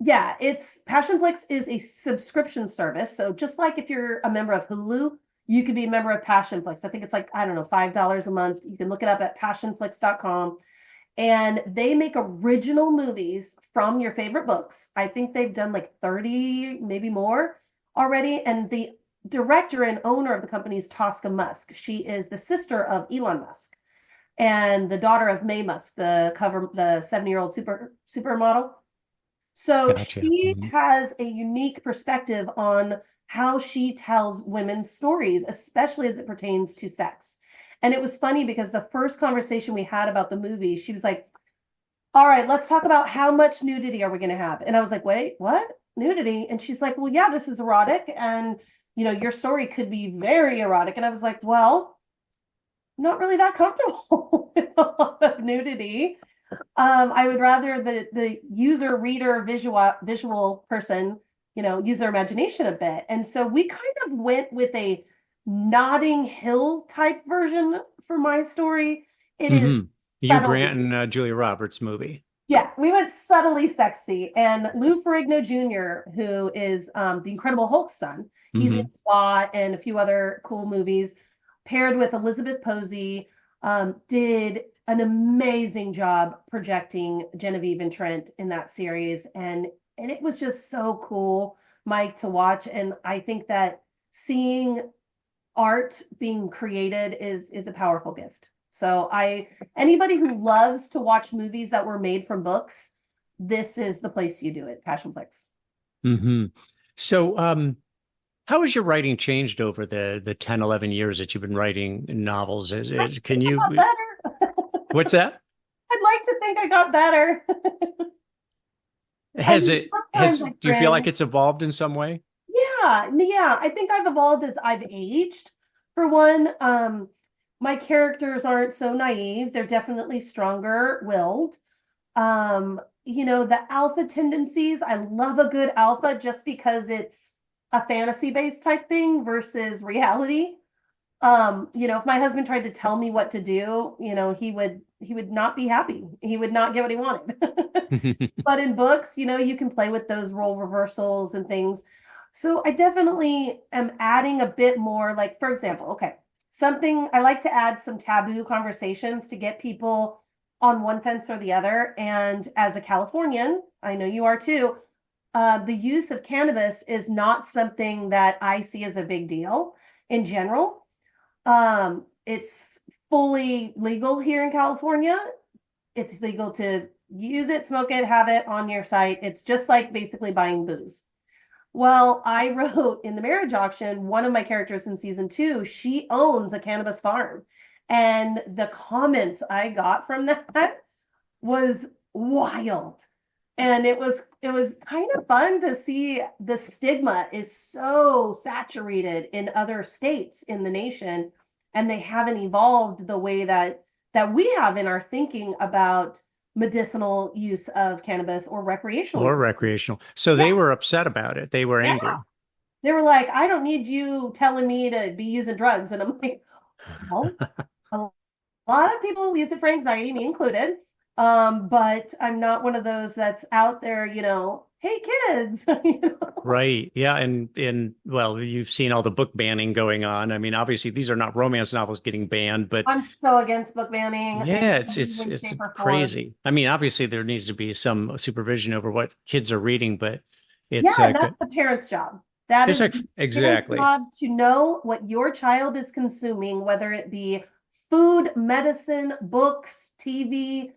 yeah, it's Passionflix is a subscription service. So just like if you're a member of Hulu, you could be a member of Passionflix. I think it's like, I don't know, $5 a month. You can look it up at passionflix.com. And they make original movies from your favorite books. I think they've done like 30, maybe more already. And the director and owner of the company is Tosca Musk. She is the sister of Elon Musk and the daughter of Mae Musk, the 70-year-old supermodel. So Gotcha. she has a unique perspective on how she tells women's stories, especially as it pertains to sex. And it was funny because the first conversation we had about the movie, she was like, all right, let's talk about how much nudity are we going to have? And I was like, wait, what? Nudity? And she's like, well, yeah, this is erotic. And, you know, your story could be very erotic. And I was like, well, not really that comfortable with a lot of nudity. I would rather the user, reader, visual person, you know, use their imagination a bit. And so we kind of went with a Notting Hill type version for my story. It is Hugh Grant and Julia Roberts movie. Yeah, we went subtly sexy. And Lou Ferrigno Jr., who is the Incredible Hulk's son, he's in SWAT and a few other cool movies, paired with Elizabeth Posey, did an amazing job projecting Genevieve and Trent in that series. And it was just so cool, Mike, to watch. And I think that seeing art being created is a powerful gift. So anybody who loves to watch movies that were made from books, this is the place you do it, Passionflix. So how has your writing changed over the 10, 11 years that you've been writing novels? Can you better. What's that? I'd like to think I got better. Do you feel like it's evolved in some way? Yeah. I think I've evolved as I've aged. For one, my characters aren't so naive. They're definitely stronger willed. You know, the alpha tendencies, I love a good alpha just because it's a fantasy-based type thing versus reality. You know, if my husband tried to tell me what to do, you know, he would not be happy. He would not get what he wanted. But in books, you know, you can play with those role reversals and things. So I definitely am adding a bit more, like, for example, okay, something I like to add some taboo conversations to get people on one fence or the other. And as a Californian, I know you are too, the use of cannabis is not something that I see as a big deal in general. It's fully legal here in California. It's legal to use it, smoke it, have it on your site. It's just like basically buying booze. Well, I wrote in the marriage auction, one of my characters in season 2, she owns a cannabis farm. And the comments I got from that was wild. And it was kind of fun to see the stigma is so saturated in other states in the nation, and they haven't evolved the way that we have in our thinking about medicinal use of cannabis or recreational. So they were upset about it. They were angry. They were like, I don't need you telling me to be using drugs. And I'm like, well, a lot of people use it for anxiety, me included. But I'm not one of those that's out there, you know, hey kids. You know? Right. Yeah. And well, you've seen all the book banning going on. I mean, obviously these are not romance novels getting banned, but I'm so against book banning. Yeah, it's crazy. I mean, obviously there needs to be some supervision over what kids are reading, but it's that's the parent's job. That is exactly job to know what your child is consuming, whether it be food, medicine, books, TV,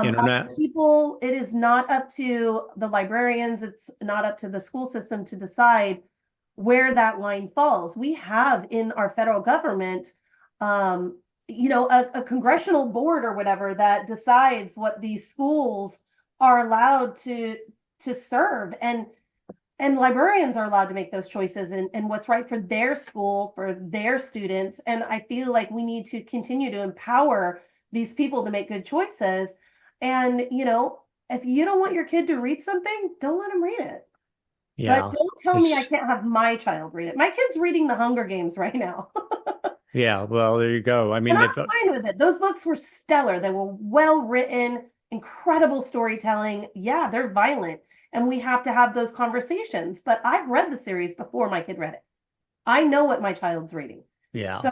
internet? Other people, it is not up to the librarians, it's not up to the school system to decide where that line falls. We have in our federal government, a congressional board or whatever that decides what these schools are allowed to serve, and librarians are allowed to make those choices and what's right for their school, for their students. And I feel like we need to continue to empower these people to make good choices. And, if you don't want your kid to read something, don't let them read it. Yeah. But don't tell me I can't have my child read it. My kid's reading The Hunger Games right now. Yeah, well, there you go. I mean, and I'm fine with it. Those books were stellar. They were well written, incredible storytelling. Yeah, they're violent, and we have to have those conversations. But I've read the series before my kid read it. I know what my child's reading. Yeah. So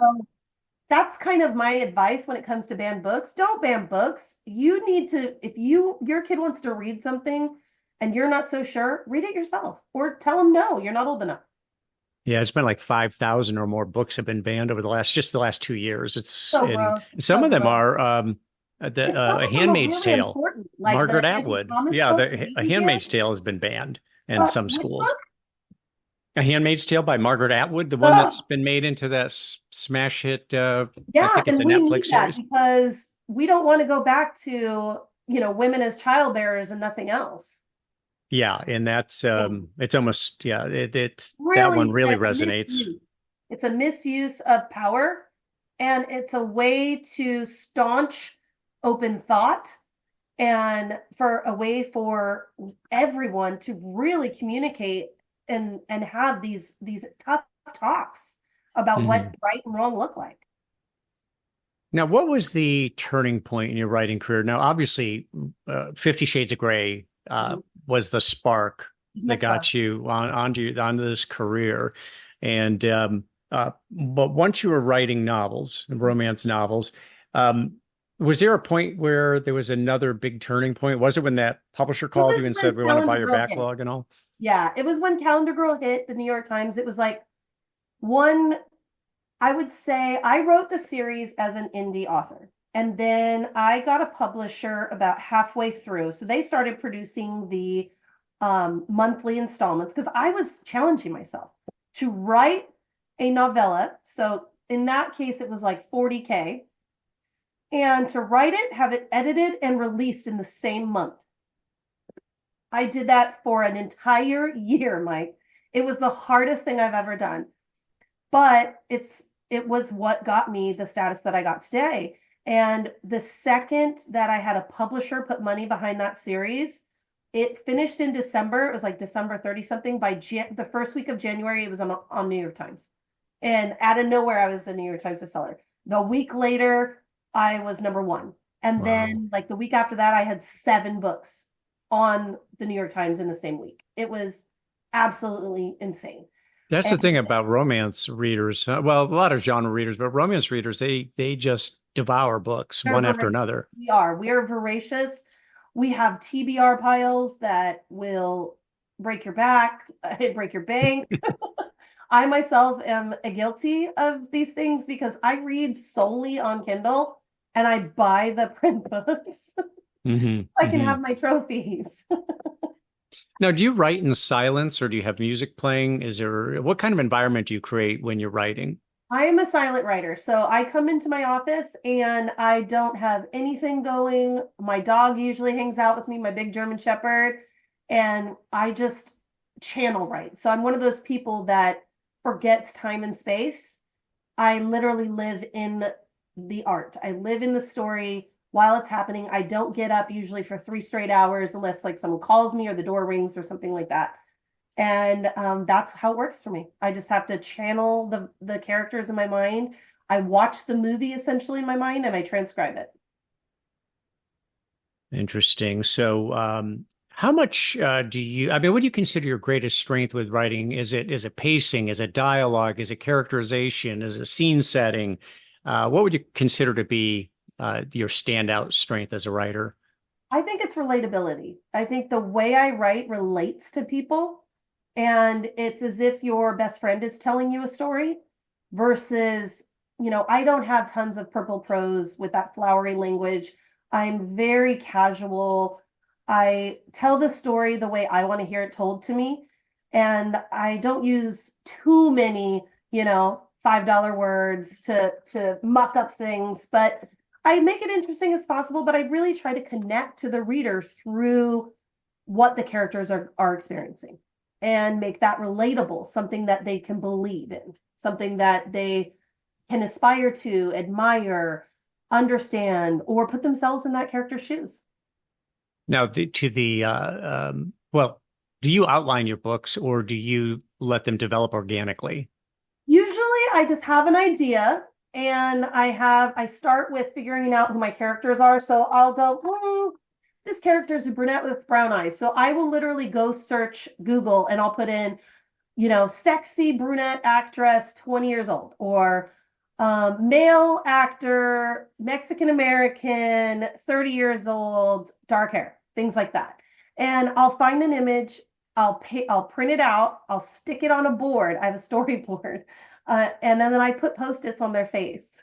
that's kind of my advice when it comes to banned books. Don't ban books. You need to, if your kid wants to read something and you're not so sure, read it yourself, or tell them no, you're not old enough. Yeah, it's been like 5,000 or more books have been banned over the last 2 years. It's some of them are A Handmaid's really Tale. like Margaret Atwood. Yeah, A Handmaid's Tale has been banned in some schools. A Handmaid's Tale by Margaret Atwood, the one that's been made into that smash hit. I think it's a Netflix series. Because we don't want to go back to women as childbearers and nothing else. Yeah, and that's it's almost it's really, that one really resonates. It's a misuse of power, and it's a way to staunch open thought, and for a way for everyone to really communicate and have these tough talks about what right and wrong look like. Now, what was the turning point in your writing career? Now, obviously, 50 Shades of Grey was the spark that got you onto this career. And but once you were writing novels, romance novels, was there a point where there was another big turning point? Was it when that publisher called you and said, we want to buy your backlog and all? Yeah, it was when Calendar Girl hit the New York Times. It was like I would say I wrote the series as an indie author. And then I got a publisher about halfway through. So they started producing the monthly installments because I was challenging myself to write a novella. So in that case, it was like 40K. And to write it, have it edited and released in the same month. I did that for an entire year, Mike. It was the hardest thing I've ever done. But it was what got me the status that I got today. And the second that I had a publisher put money behind that series, it finished in December. It was like December 30 something. By the first week of January, it was on New York Times. And out of nowhere, I was a New York Times bestseller. The week later, I was number one. And then like the week after that, I had 7 books on the New York Times in the same week. It was absolutely insane. That's the thing about romance readers. Well, a lot of genre readers, but romance readers, they just devour books one after another. We are voracious. We have TBR piles that will break your back, break your bank. I myself am guilty of these things because I read solely on Kindle and I buy the print books. I can have my trophies. Now, do you write in silence or do you have music playing? What kind of environment do you create when you're writing? I am a silent writer. So I come into my office and I don't have anything going. My dog usually hangs out with me, my big German Shepherd, and I just channel write. So I'm one of those people that forgets time and space. I literally live in the art. I live in the story while it's happening. I don't get up usually for 3 straight hours unless like someone calls me or the door rings or something like that. And that's how it works for me. I just have to channel the characters in my mind. I watch the movie essentially in my mind and I transcribe it. Interesting. So how much what do you consider your greatest strength with writing? Is it pacing? Is it dialogue? Is it characterization? Is it scene setting? What would you consider to be your standout strength as a writer? I think it's relatability. I think the way I write relates to people, and it's as if your best friend is telling you a story versus, I don't have tons of purple prose with that flowery language. I'm very casual. I tell the story the way I want to hear it told to me. And I don't use too many, $5 words to muck up things, but I make it interesting as possible, but I really try to connect to the reader through what the characters are experiencing and make that relatable, something that they can believe in, something that they can aspire to, admire, understand, or put themselves in that character's shoes. Now, well, do you outline your books or do you let them develop organically? Usually I just have an idea and I start with figuring out who my characters are. So I'll go, this character is a brunette with brown eyes. So I will literally go search Google and I'll put in, sexy brunette actress, 20 years old, or male actor, Mexican American, 30 years old, dark hair, things like that. And I'll find an image, I'll print it out, I'll stick it on a board. I have a storyboard. And then I put Post-its on their face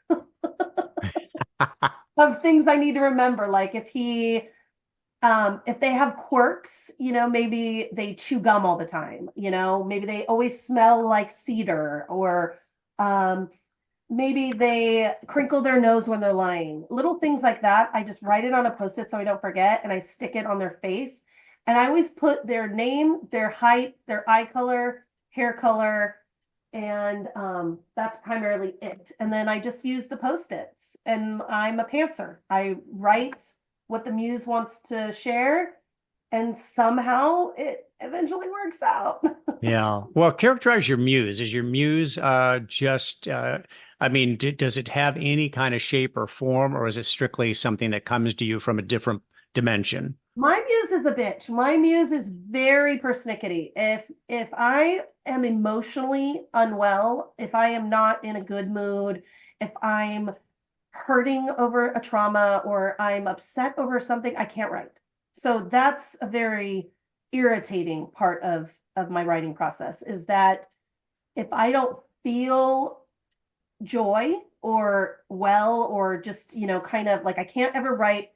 of things I need to remember. Like if they have quirks, maybe they chew gum all the time, maybe they always smell like cedar, or maybe they crinkle their nose when they're lying. Little things like that. I just write it on a Post-it so I don't forget, and I stick it on their face. And I always put their name, their height, their eye color, hair color, and that's primarily it. And then I just use the Post-its, and I'm a pantser. I write what the muse wants to share, and somehow it eventually works out. Yeah. Well, characterize your muse. Is your muse does it have any kind of shape or form, or is it strictly something that comes to you from a different dimension? My muse is a bitch. My muse is very persnickety. If I am emotionally unwell, if I am not in a good mood, if I'm hurting over a trauma or I'm upset over something, I can't write. So that's a very irritating part of my writing process, is that if I don't feel joy or well, or just, kind of like, I can't ever write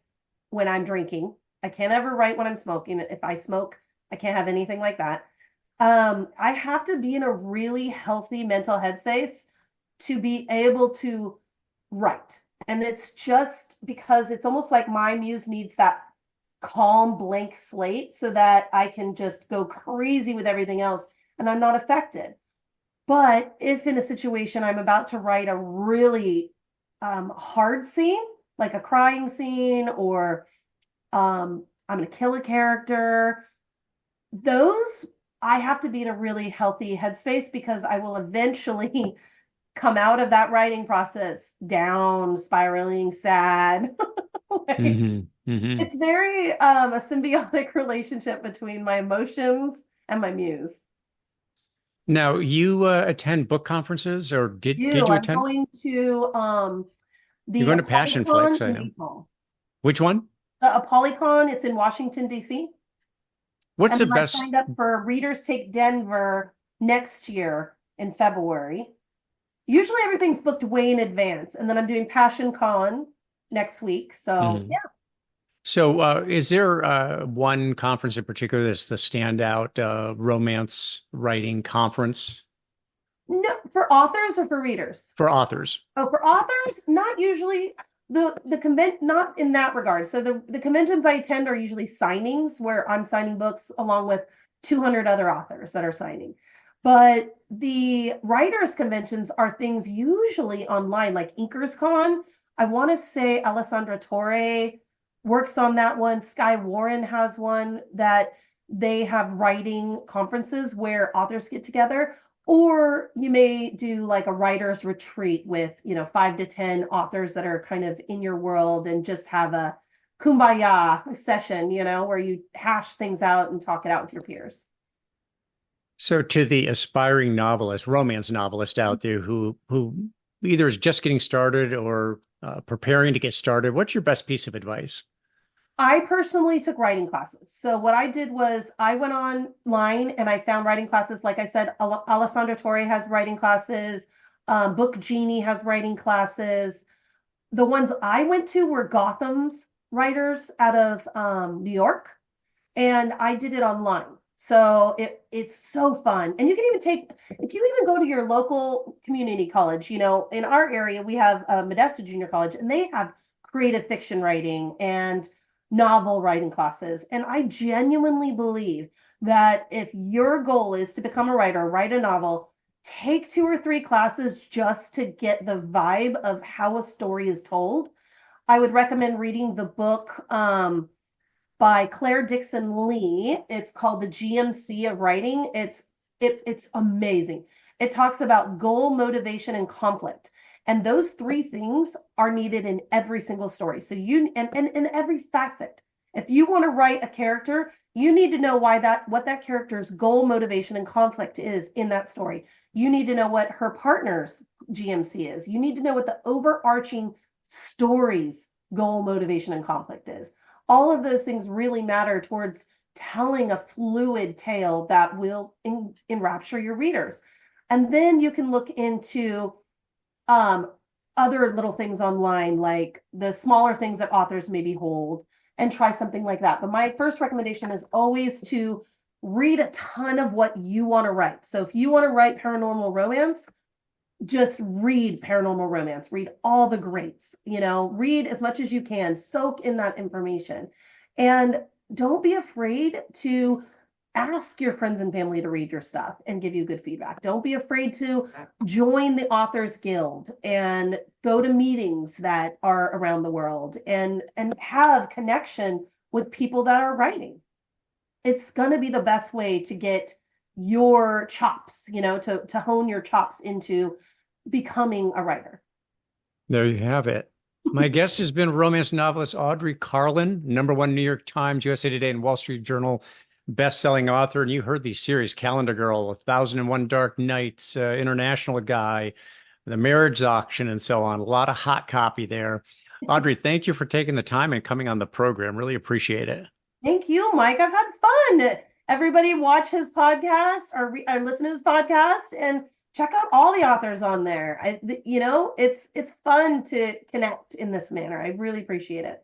when I'm drinking. I can't ever write when I'm smoking. If I smoke, I can't have anything like that. I have to be in a really healthy mental headspace to be able to write. And it's just because it's almost like my muse needs that calm blank slate so that I can just go crazy with everything else and I'm not affected. But if in a situation I'm about to write a really hard scene, like a crying scene, or I'm going to kill a character, those I have to be in a really healthy headspace, because I will eventually come out of that writing process down, spiraling, sad. It's very a symbiotic relationship between my emotions and my muse. Now, you attend book conferences, or did you I'm attend? going to the You're going to Passion Flicks, I know. April. Which one? A Polycon. It's in Washington, D.C. What's the And best? I signed up for Readers Take Denver next year in February. Usually everything's booked way in advance. And then I'm doing Passion Con next week. So yeah. So is there one conference in particular that's the standout romance writing conference? No, for authors or for readers? For authors. Oh, for authors, not usually. The convent, not in that regard. So the conventions I attend are usually signings, where I'm signing books along with 200 other authors that are signing. But the writers conventions are things usually online, like Inkers Con. I want to say Alessandra Torre works on that one. Sky Warren has one that they have writing conferences where authors get together. Or you may do like a writer's retreat with, 5 to 10 authors that are kind of in your world, and just have a kumbaya session, where you hash things out and talk it out with your peers. So to the aspiring novelist, romance novelist out there who either is just getting started or preparing to get started, what's your best piece of advice? I personally took writing classes. So what I did was I went online and I found writing classes. Like I said, Alessandra Torre has writing classes. Book Genie has writing classes. The ones I went to were Gotham's writers out of New York, and I did it online. So it's so fun. And you can even if you even go to your local community college, in our area, we have Modesto Junior College, and they have creative fiction writing and novel writing classes. And I genuinely believe that if your goal is to become a writer, write a novel, take 2 or 3 classes just to get the vibe of how a story is told. I would recommend reading the book by Claire Dixon Lee. It's called The GMC of Writing. It's amazing. It talks about goal, motivation, and conflict. And those 3 things are needed in every single story. So and in every facet. If you want to write a character, you need to know what that character's goal, motivation, and conflict is in that story. You need to know what her partner's GMC is. You need to know what the overarching story's goal, motivation, and conflict is. All of those things really matter towards telling a fluid tale that will enrapture your readers. And then you can look into other little things online, like the smaller things that authors maybe hold, and try something like that. But my first recommendation is always to read a ton of what you want to write. So if you want to write paranormal romance, just read paranormal romance, read all the greats, read as much as you can, soak in that information. And don't be afraid to ask your friends and family to read your stuff and give you good feedback. Don't be afraid to join the Authors Guild and go to meetings that are around the world and have connection with people that are writing. It's going to be the best way to get your chops, to hone your chops into becoming a writer. There you have it. My guest has been romance novelist Audrey Carlan, #1 New York Times, USA Today, and Wall Street Journal best-selling author. And you heard these series: Calendar Girl, 1001 Dark Nights, International Guy, The Marriage Auction, and so on. A lot of hot copy there. Audrey, thank you for taking the time and coming on the program. Really appreciate it. Thank you, Mike. I've had fun. Everybody watch his podcast or listen to his podcast and check out all the authors on there. It's fun to connect in this manner. I really appreciate it.